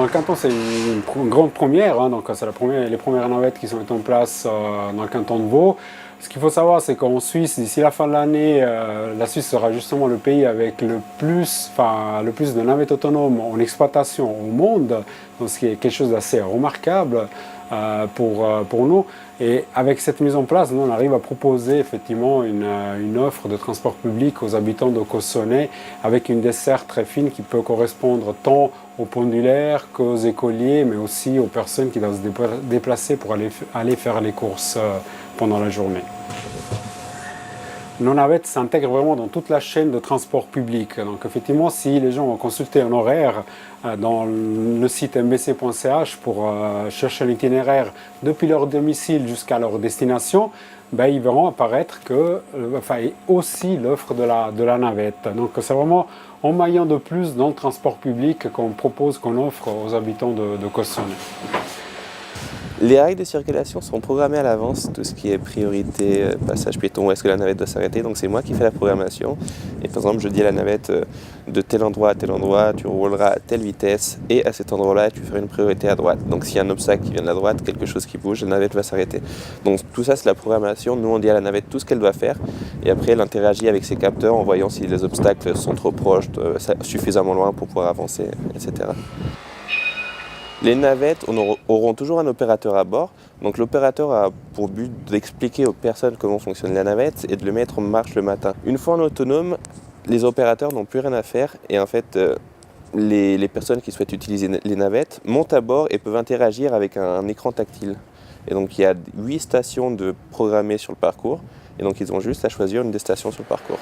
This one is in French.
le canton, c'est une grande première, hein, donc c'est les premières navettes qui sont mises en place dans le canton de Vaud. Ce qu'il faut savoir, c'est qu'en Suisse, d'ici la fin de l'année, la Suisse sera justement le pays avec le plus de navettes autonomes en exploitation au monde, donc ce qui est quelque chose d'assez remarquable pour nous. Et avec cette mise en place, nous, on arrive à proposer effectivement une offre de transport public aux habitants de Cossonay avec une desserte très fine qui peut correspondre tant aux pendulaires qu'aux écoliers, mais aussi aux personnes qui doivent se déplacer pour aller faire les courses pendant la journée. Nos navettes s'intègrent vraiment dans toute la chaîne de transport public. Donc effectivement, si les gens vont consulter un horaire dans le site mbc.ch pour chercher l'itinéraire depuis leur domicile jusqu'à leur destination, ils verront apparaître aussi l'offre de la navette. Donc c'est vraiment un maillon de plus dans le transport public qu'on offre aux habitants de Cossonay. Les règles de circulation sont programmées à l'avance, tout ce qui est priorité, passage piéton, où est-ce que la navette doit s'arrêter. Donc c'est moi qui fais la programmation. Et par exemple, je dis à la navette de tel endroit à tel endroit, tu rouleras à telle vitesse et à cet endroit-là, tu feras une priorité à droite. Donc s'il y a un obstacle qui vient de la droite, quelque chose qui bouge, la navette va s'arrêter. Donc tout ça, c'est la programmation. Nous, on dit à la navette tout ce qu'elle doit faire. Et après, elle interagit avec ses capteurs en voyant si les obstacles sont trop proches, suffisamment loin pour pouvoir avancer, etc. Les navettes auront toujours un opérateur à bord. Donc l'opérateur a pour but d'expliquer aux personnes comment fonctionne la navette et de le mettre en marche le matin. Une fois en autonome, les opérateurs n'ont plus rien à faire et en fait les personnes qui souhaitent utiliser les navettes montent à bord et peuvent interagir avec un écran tactile. Et donc il y a 8 stations de programmées sur le parcours et donc ils ont juste à choisir une des stations sur le parcours.